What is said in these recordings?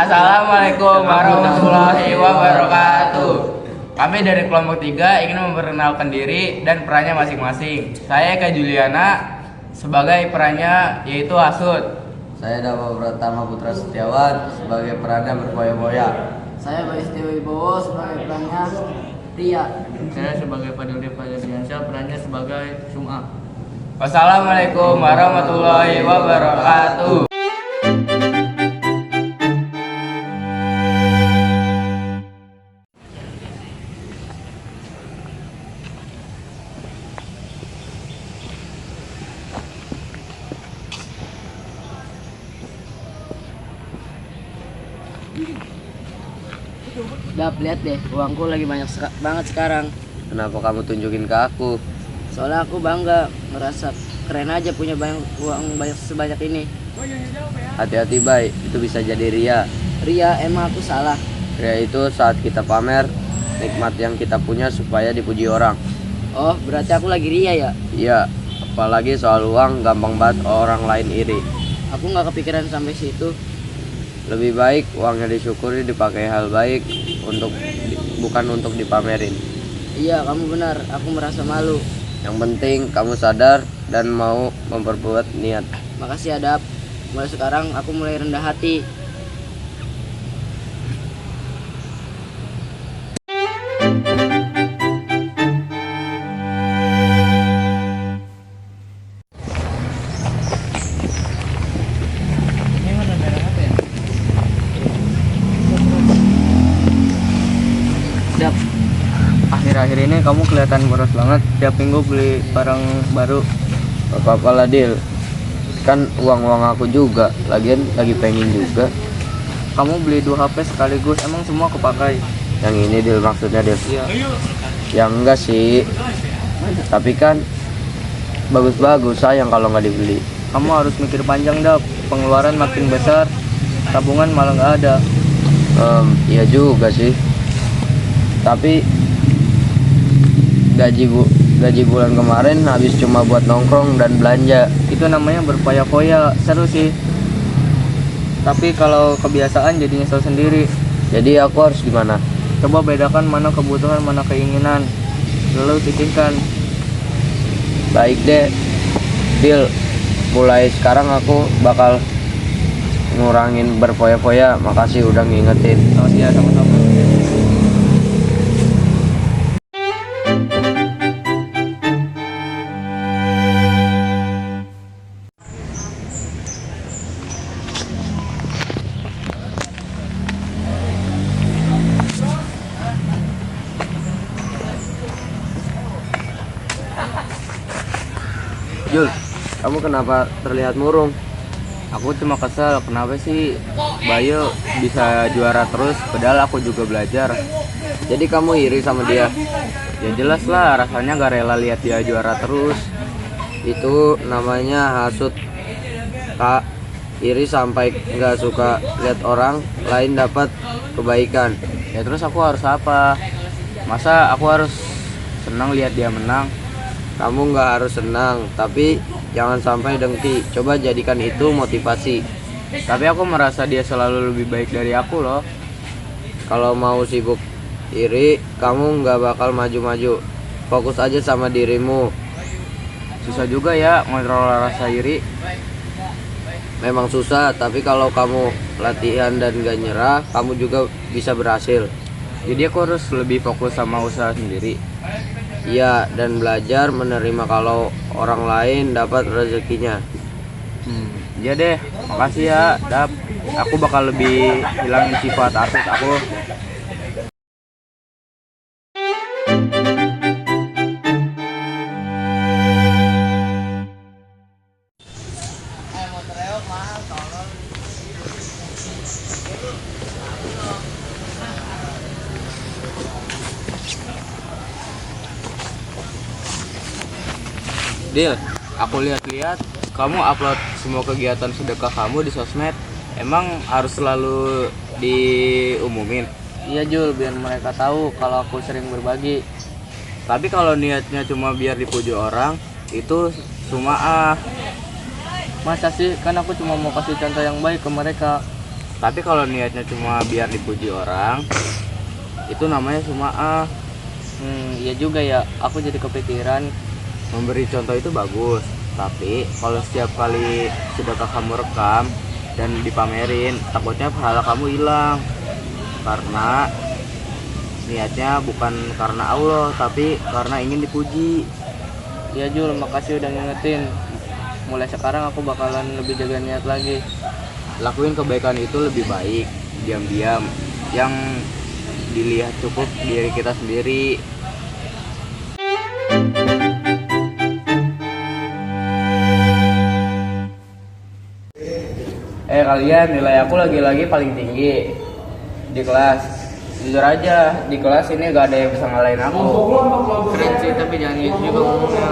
Assalamualaikum warahmatullahi wabarakatuh. Kami dari kelompok 3 ingin memperkenalkan diri dan perannya masing-masing. Saya Eka Juliana sebagai perannya yaitu Hasud. Saya Dava Pratama Putra Setiawan sebagai perannya berfoya-foya. Saya Bayu Setiawibowo sebagai perannya Ria. Saya sebagai Fadil Fadliansyah perannya sebagai Sum'a. Wassalamualaikum warahmatullahi wabarakatuh. Dap, lihat deh, uangku lagi banyak banget sekarang. Kenapa kamu tunjukin ke aku? Soalnya aku bangga, merasa keren aja punya banyak uang banyak sebanyak ini. Hati-hati Bay, itu bisa jadi ria. Ria, emang aku salah? Ria itu saat kita pamer nikmat yang kita punya supaya dipuji orang. Oh, berarti aku lagi ria ya? Iya, apalagi soal uang gampang banget orang lain iri. Aku nggak kepikiran sampai situ. Lebih baik uangnya disyukuri dipakai hal baik bukan untuk dipamerin. Iya, kamu benar. Aku merasa malu. Yang penting kamu sadar dan mau memperbuat niat. Makasih ya, Dap. Mulai sekarang aku mulai rendah hati. Dap, Akhir-akhir ini kamu kelihatan boros banget. Tiap minggu beli barang baru. Gak apa-apa lah Dil, kan uang aku juga, lagian lagi pengen juga. Kamu beli 2 HP sekaligus, emang semua kepakai? Yang ini Dil maksudnya Dil. Iya. Ya enggak sih, tapi kan bagus-bagus sayang kalau nggak dibeli. Kamu harus mikir panjang, Dap. Pengeluaran makin besar, tabungan malah nggak ada. Iya juga sih. Tapi gaji bulan kemarin habis cuma buat nongkrong dan belanja. Itu namanya berfoya-foya, seru sih. Tapi kalau kebiasaan jadi nyesel sendiri. Jadi aku harus gimana? Coba bedakan mana kebutuhan, mana keinginan. Lalu sisihkan. Baik deh, Deal. Mulai sekarang aku bakal ngurangin berfoya-foya. Makasih udah ngingetin. Ya, sama-sama. Jul, kamu kenapa terlihat murung? Aku cuma kesel kenapa sih Bayu bisa juara terus padahal aku juga belajar. Jadi kamu iri sama dia? Ya jelas lah, rasanya gak rela lihat dia juara terus. Itu namanya hasut, Kak. Iri sampai nggak suka lihat orang lain dapat kebaikan. Ya terus aku harus apa? Masa aku harus senang lihat dia menang? Kamu nggak harus senang, tapi jangan sampai dengki. Coba jadikan itu motivasi. Tapi aku merasa dia selalu lebih baik dari aku loh. Kalau mau sibuk iri, kamu nggak bakal maju-maju. Fokus aja sama dirimu. Susah juga ya ngontrol rasa iri. Memang susah, tapi kalau kamu latihan dan gak nyerah, kamu juga bisa berhasil. Jadi aku harus lebih fokus sama usaha sendiri. Iya, dan belajar menerima kalau orang lain dapat rezekinya. Iya deh, makasih ya, Dap. Aku bakal lebih hilangin sifat atlet aku. Dil, aku lihat-lihat kamu upload semua kegiatan sedekah kamu di sosmed. Emang harus selalu diumumin? Iya Jul, biar mereka tahu kalau aku sering berbagi. Tapi kalau niatnya cuma biar dipuji orang, itu cuma Masa sih, kan aku cuma mau kasih contoh yang baik ke mereka. Tapi kalau niatnya cuma biar dipuji orang, itu namanya sumaah. Iya juga ya, aku jadi kepikiran. Memberi contoh itu bagus, tapi kalau setiap kali sedekah kamu rekam dan dipamerin, takutnya pahala kamu hilang. Karena niatnya bukan karena Allah, tapi karena ingin dipuji. Ya Jul, makasih udah ngingetin. Mulai sekarang aku bakalan lebih jaga niat lagi. Lakuin kebaikan itu lebih baik, diam-diam. Yang dilihat cukup diri kita sendiri. Kalian, nilai aku lagi-lagi paling tinggi di kelas. Jujur aja, di kelas ini gak ada yang bisa ngalahin aku. Keren sih, tapi jangan gitu juga ngomongnya.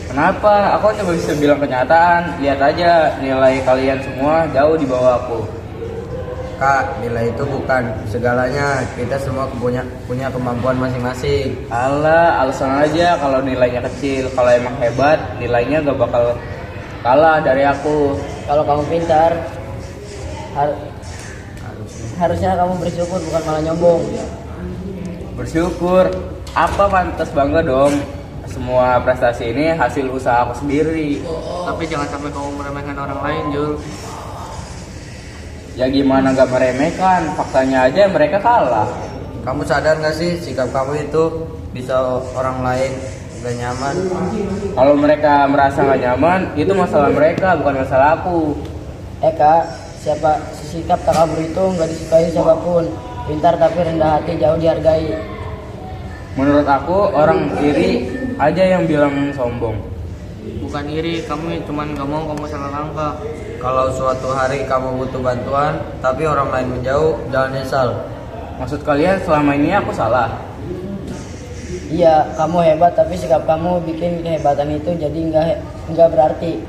Kenapa? Aku coba bisa bilang kenyataan. Lihat aja, nilai kalian semua jauh di bawah aku. Kak, nilai itu bukan segalanya. Kita semua punya kemampuan masing-masing. Alah, alasan aja kalau nilainya kecil. Kalau emang hebat, nilainya gak bakal kalah dari aku. Kalau kamu pintar, harusnya kamu bersyukur bukan malah nyombong. Bersyukur? Apa pantas bangga dong? Semua prestasi ini hasil usaha aku sendiri. Tapi jangan sampai kamu meremehkan orang lain, Jul. Ya gimana gak meremehkan? Faktanya aja mereka kalah. Kamu sadar gak sih sikap kamu itu bisa orang lain gak nyaman? Kalau mereka merasa gak nyaman, itu masalah mereka, bukan masalah aku. Kak, sikap takabur itu nggak disukai siapapun. Pintar tapi rendah hati jauh dihargai. Menurut aku, orang iri aja yang bilang sombong. Bukan iri, kamu cuman gak mau kamu salah langkah. Kalau suatu hari kamu butuh bantuan, tapi orang lain menjauh, jangan nyesal. Maksud kalian selama ini aku salah? Iya, kamu hebat tapi sikap kamu bikin kehebatan itu jadi nggak berarti.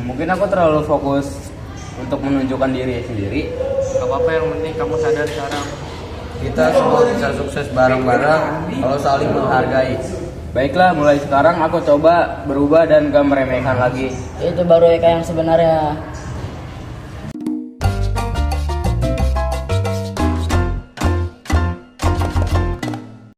Mungkin aku terlalu fokus untuk menunjukkan diri sendiri. Gak apa-apa, yang penting kamu sadar sekarang. Kita semua bisa sukses bareng-bareng kalau saling menghargai. Baiklah, mulai sekarang aku coba berubah dan gak meremehkan lagi. Itu baru Eka yang sebenarnya.